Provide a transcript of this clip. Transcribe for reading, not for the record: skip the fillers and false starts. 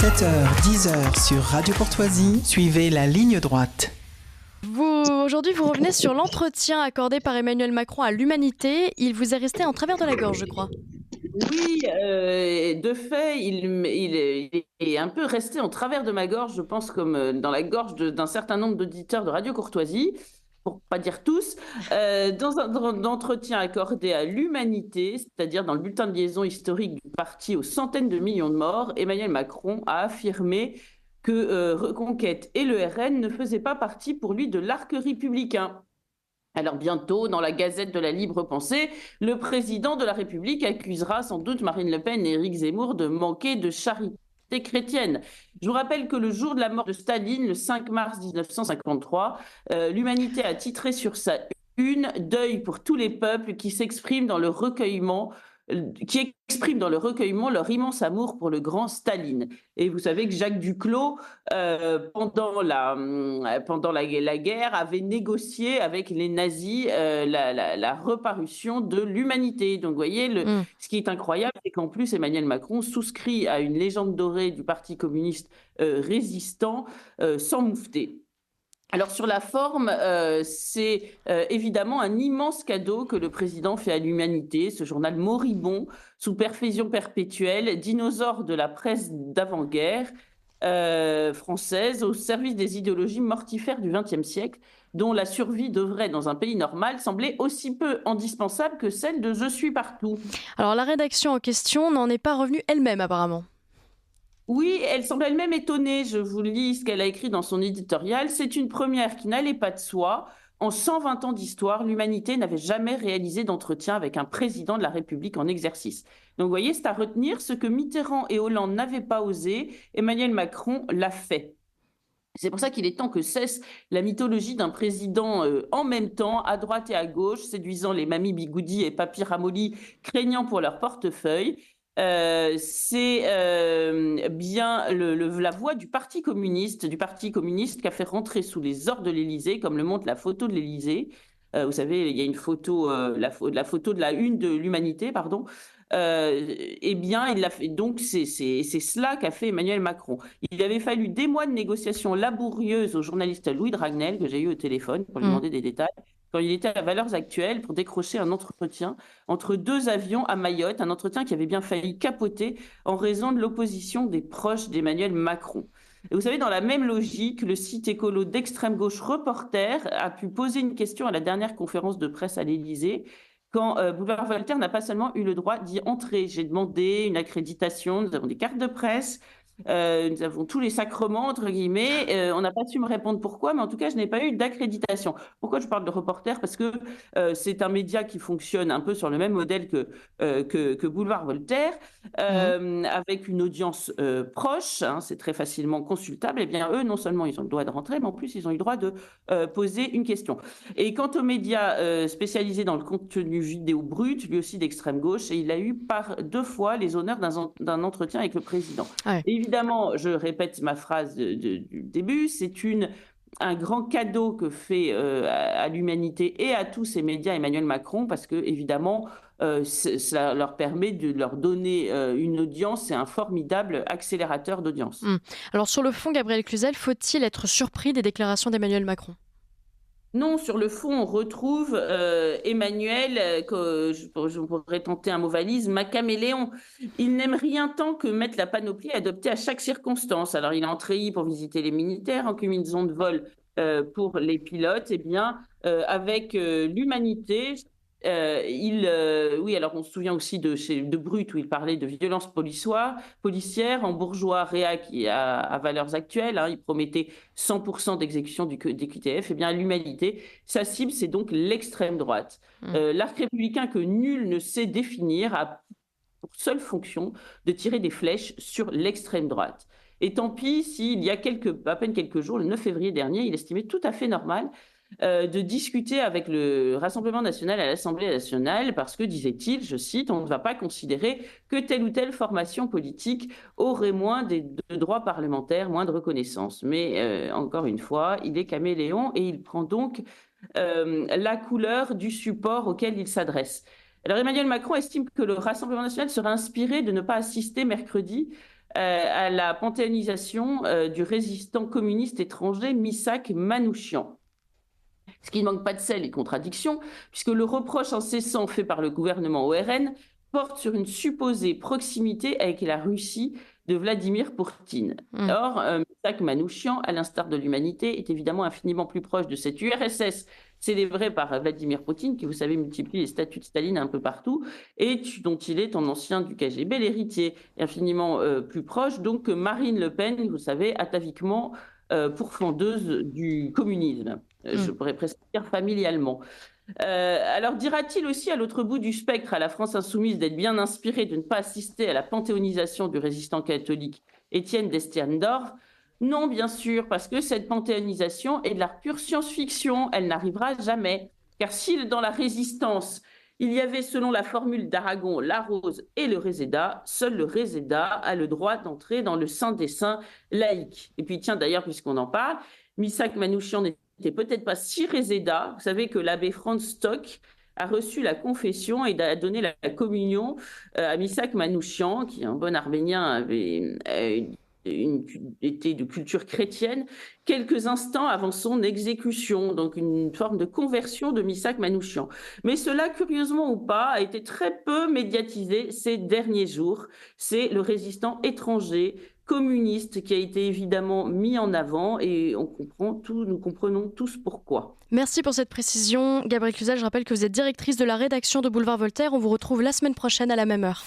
7h-10h sur Radio Courtoisie, suivez la ligne droite. Aujourd'hui, vous revenez sur l'entretien accordé par Emmanuel Macron à l'Humanité. Il vous est resté en travers de la gorge, je crois. Oui, de fait, il est un peu resté en travers de ma gorge, je pense, comme dans la gorge d'un certain nombre d'auditeurs de Radio Courtoisie, pour pas dire tous, dans un entretien accordé à l'Humanité, c'est-à-dire dans le bulletin de liaison historique du parti aux centaines de millions de morts, Emmanuel Macron a affirmé que Reconquête et le RN ne faisaient pas partie pour lui de l'arc républicain. Alors bientôt, dans la Gazette de la Libre Pensée, le président de la République accusera sans doute Marine Le Pen et Éric Zemmour de manquer de charité chrétienne. Je vous rappelle que le jour de la mort de Staline, le 5 mars 1953, l'Humanité a titré sur sa une « Deuil pour tous les peuples qui s'expriment dans le recueillement » qui expriment dans le recueillement leur immense amour pour le grand Staline. Et vous savez que Jacques Duclos, pendant la guerre, avait négocié avec les nazis la reparution de l'Humanité. Donc, vous voyez, ce qui est incroyable, c'est qu'en plus, Emmanuel Macron souscrit à une légende dorée du Parti communiste résistant sans moufter. Alors sur la forme, c'est évidemment un immense cadeau que le président fait à l'Humanité, ce journal moribond, sous perfusion perpétuelle, dinosaure de la presse d'avant-guerre française, au service des idéologies mortifères du XXe siècle, dont la survie devrait, dans un pays normal, sembler aussi peu indispensable que celle de « Je suis partout ». Alors la rédaction en question n'en est pas revenue elle-même apparemment. Oui, elle semble elle-même étonnée. Je vous lis ce qu'elle a écrit dans son éditorial. C'est une première qui n'allait pas de soi. En 120 ans d'histoire, l'Humanité n'avait jamais réalisé d'entretien avec un président de la République en exercice. Donc, vous voyez, c'est à retenir. Ce que Mitterrand et Hollande n'avaient pas osé, Emmanuel Macron l'a fait. C'est pour ça qu'il est temps que cesse la mythologie d'un président en même temps, à droite et à gauche, séduisant les mamies bigoudi et papy ramolli, craignant pour leur portefeuille. C'est bien la voix du Parti communiste qui a fait rentrer sous les ordres de l'Élysée, comme le montre la photo de l'Élysée. Vous savez, il y a une photo, la photo de la une de l'Humanité, pardon. Eh bien, il l'a fait. Donc, c'est cela qu'a fait Emmanuel Macron. Il avait fallu des mois de négociations laborieuses au journaliste Louis Dragnel, que j'ai eu au téléphone pour lui demander des détails, quand il était à Valeurs Actuelles pour décrocher un entretien entre deux avions à Mayotte, un entretien qui avait bien failli capoter en raison de l'opposition des proches d'Emmanuel Macron. Et vous savez, dans la même logique, le site écolo d'extrême gauche Reporter a pu poser une question à la dernière conférence de presse à l'Élysée, quand Boulevard Voltaire n'a pas seulement eu le droit d'y entrer. J'ai demandé une accréditation, nous avons des cartes de presse, nous avons tous les sacrements, entre guillemets. On n'a pas su me répondre pourquoi, mais en tout cas, je n'ai pas eu d'accréditation. Pourquoi je parle de Reporter ? Parce que c'est un média qui fonctionne un peu sur le même modèle que Boulevard Voltaire, avec une audience proche, hein, c'est très facilement consultable. Eh bien, eux, non seulement ils ont le droit de rentrer, mais en plus, ils ont eu le droit de poser une question. Et quant aux médias spécialisés dans le contenu vidéo brut, lui aussi d'extrême gauche, et il a eu par 2 fois les honneurs d'un entretien avec le président. Ouais. Évidemment, je répète ma phrase du début, c'est un grand cadeau que fait à l'Humanité et à tous ces médias Emmanuel Macron, parce que évidemment, ça leur permet de leur donner une audience et un formidable accélérateur d'audience. Alors sur le fond, Gabriel Cluzel, faut-il être surpris des déclarations d'Emmanuel Macron ? Non, sur le fond, on retrouve Emmanuel, que je pourrais tenter un mot valise, macaméléon. Il n'aime rien tant que mettre la panoplie adoptée à chaque circonstance. Alors, il est en treillis pour visiter les militaires, en combinaison de vol pour les pilotes. Eh bien, avec l'Humanité, oui, alors on se souvient aussi de Brut, où il parlait de violences policières, en bourgeois réac à Valeurs Actuelles, hein, il promettait 100% d'exécution des QTF. Eh bien, l'Humanité, sa cible, c'est donc l'extrême droite. L'arc républicain que nul ne sait définir a pour seule fonction de tirer des flèches sur l'extrême droite. Et tant pis s'il y a à peine quelques jours, le 9 février dernier, il estimait tout à fait normal de discuter avec le Rassemblement national à l'Assemblée nationale parce que, disait-il, je cite, on ne va pas considérer que telle ou telle formation politique aurait moins de droits parlementaires, moins de reconnaissance. Mais encore une fois, il est caméléon et il prend donc la couleur du support auquel il s'adresse. Alors Emmanuel Macron estime que le Rassemblement national sera inspiré de ne pas assister mercredi à la panthéonisation du résistant communiste étranger Missak Manouchian. Ce qui ne manque pas de sel et contradictions, puisque le reproche incessant fait par le gouvernement ORN porte sur une supposée proximité avec la Russie de Vladimir Poutine. Or, Missak Manouchian, à l'instar de l'humanité, est évidemment infiniment plus proche de cette URSS célébrée par Vladimir Poutine, qui, vous savez, multiplie les statues de Staline un peu partout, et dont il est en ancien du KGB l'héritier, infiniment plus proche donc que Marine Le Pen, vous savez, ataviquement pourfendeuse du communisme. Je pourrais presque dire familialement. Alors dira-t-il aussi à l'autre bout du spectre à la France insoumise d'être bien inspiré de ne pas assister à la panthéonisation du résistant catholique Étienne d'Estiendorf? Non, bien sûr, parce que cette panthéonisation est de la pure science-fiction. Elle n'arrivera jamais. Car si dans la résistance, il y avait, selon la formule d'Aragon, la rose et le réséda, seul le réséda a le droit d'entrer dans le saint des saints laïque. Et puis tiens, d'ailleurs, puisqu'on en parle, Missak Manouchian n'était peut-être pas si réséda. Vous savez que l'abbé Franz Stock a reçu la confession et a donné la communion à Missak Manouchian, qui, un bon arménien, avait était de culture chrétienne, quelques instants avant son exécution, donc une forme de conversion de Missak Manouchian. Mais cela, curieusement ou pas, a été très peu médiatisé ces derniers jours. C'est le résistant étranger communiste qui a été évidemment mis en avant et nous comprenons tous pourquoi. Merci pour cette précision. Gabrielle Cluzel, je rappelle que vous êtes directrice de la rédaction de Boulevard Voltaire. On vous retrouve la semaine prochaine à la même heure.